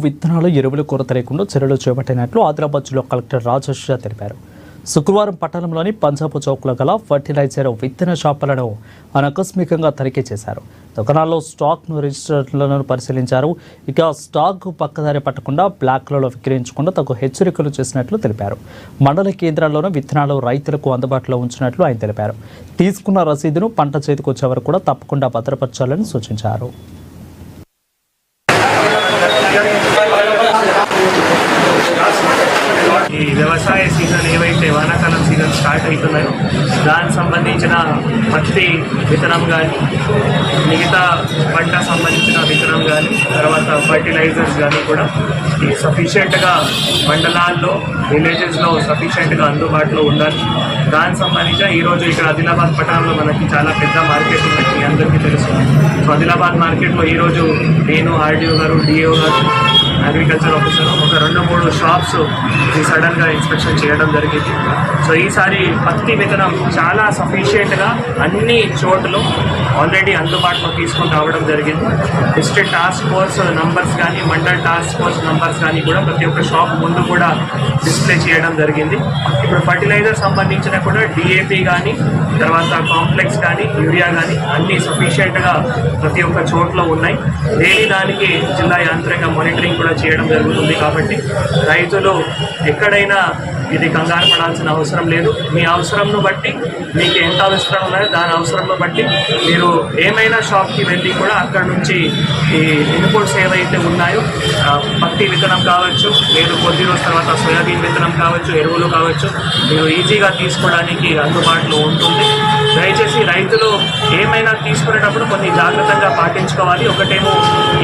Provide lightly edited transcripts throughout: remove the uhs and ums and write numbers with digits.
విత్తనాలు ఎరువుల కొరత లేకుండా చర్యలు చేపట్టినట్లు ఆదిలాబాద్ జిల్లా కలెక్టర్ రాజేష్ తెలిపారు. శుక్రవారం పట్టణంలోని పంజాబ్ చౌక్లో గల ఫర్టిలైజర్ విత్తన షాపులను ఆకస్మికంగా తనిఖీ చేశారు. దుకాణాల్లో స్టాక్ రిజిస్టర్లను పరిశీలించారు. ఇక స్టాక్ పక్కదారి పట్టకుండా బ్లాక్లలో విక్రయించకుండా తగు హెచ్చరికలు చేసినట్లు తెలిపారు. మండల కేంద్రాల్లోనూ విత్తనాలు రైతులకు అందుబాటులో ఉంచినట్లు ఆయన తెలిపారు. తీసుకున్న రసీదును పంట చేతికి వచ్చే వరకు కూడా తప్పకుండా భద్రపరచాలని సూచించారు. ఈ వ్యవసాయ సీజన్ ఏవైతే వానాకాలం సీజన్ స్టార్ట్ అవుతున్నాయో దానికి సంబంధించిన పత్తి విత్తనం కానీ మిగతా పంట సంబంధించిన విత్తనం కానీ తర్వాత ఫర్టిలైజర్స్ కానీ కూడా ఈ సఫిషియెంట్గా మండలాల్లో విలేజెస్లో సఫిషియెంట్గా అందుబాటులో ఉండాలి. దానికి సంబంధించిన ఈరోజు ఇక్కడ ఆదిలాబాద్ పట్టణంలో మనకి చాలా పెద్ద మార్కెట్ ఉంది, మీ అందరికీ తెలుసు. సో ఆదిలాబాద్ మార్కెట్లో ఈరోజు నేను ఆర్డీఓ గారు, డిఓ గారు, అగ్రికల్చర్ ఆఫీసర్ ఒక 2-3 షాప్స్ సడన్గా ఇన్స్పెక్షన్ చేయడం జరిగింది. సో ఈసారి పత్తి విత్తనం చాలా సఫిషియెంట్గా అన్ని చోట్ల ఆల్రెడీ అందుబాటులో తీసుకొని రావడం జరిగింది. డిస్ట్రిక్ట్ టాస్క్ ఫోర్స్ నంబర్స్ కానీ మండల్ టాస్క్ ఫోర్స్ నంబర్స్ కానీ కూడా ప్రతి ఒక్క షాప్ ముందు కూడా డిస్ప్లే చేయడం జరిగింది. ఇప్పుడు ఫర్టిలైజర్ సంబంధించిన కూడా డిఏపి కానీ తర్వాత కాంప్లెక్స్ కానీ యూరియా కానీ అన్నీ సఫిషియెంట్గా ప్రతి ఒక్క చోట్ల ఉన్నాయి. డైలీ దానికి జిల్లా యాంత్రిక మానిటరింగ్ కూడా చేయడం జరుగుతుంది. కాబట్టి రైతులు ఎక్కడైనా ఇది కంగారు పడాల్సిన అవసరం లేదు. మీ అవసరంను బట్టి మీకు ఎంత అవసరం ఉన్నాయో దాని అవసరంను బట్టి మీరు ఏమైనా షాప్కి వెళ్ళి కూడా అక్కడ నుంచి ఈ ఇన్పుట్స్ ఏవైతే ఉన్నాయో పత్తి విత్తనం కావచ్చు, మీరు కొద్ది రోజుల తర్వాత సోయాబీన్ విత్తనం కావచ్చు, ఎరువులు కావచ్చు, మీరు ఈజీగా తీసుకోవడానికి అందుబాటులో ఉంటుంది. దయచేసి రైతులు ఏమైనా తీసుకునేటప్పుడు కొన్ని జాగ్రత్తగా పాటించుకోవాలి. ఒకటేమో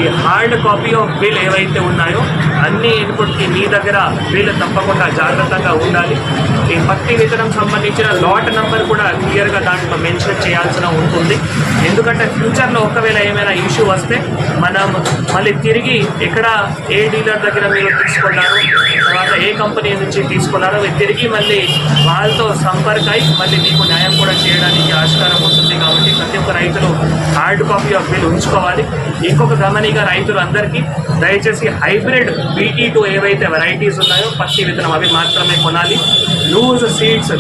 ఈ హార్డ్ కాపీ ఆఫ్ బిల్ ఏవైతే ఉన్నాయో అన్ని ఇన్పుట్కి మీ దగ్గర బిల్ తప్పకుండా జాగ్రత్తగా ఉండాలి. ఈ పత్తి విత్తనం సంబంధించిన లాట్ నెంబర్ కూడా క్లియర్గా దాంట్లో మెన్షన్ చేయాల్సిన ఉంటుంది. ఎందుకంటే ఫ్యూచర్లో ఒకవేళ ఏమైనా ఇష్యూ వస్తే మనం మళ్ళీ తిరిగి ఎక్కడ ఏ డీలర్ దగ్గర మీరు తీసుకున్నారు, తర్వాత ఏ కంపెనీ నుంచి తీసుకున్నారో తిరిగి మళ్ళీ వాళ్ళతో సంపర్కై మళ్ళీ మీకు న్యాయం కూడా చేయడానికి ఆస్కారం ఉంటుంది. కాబట్టి ప్రతి ఒక్క రైతులు హార్డ్ కాపీ ఆఫ్ బిల్ ఉంచుకోవాలి. ఇంకొక గమనిగా రైతులు అందరికీ దయచేసి హైబ్రిడ్ BT2 ఏవైతే వెరైటీస్ ఉన్నాయో పత్తి విత్తనం అవి మాత్రమే కొనాలి. Loose seeds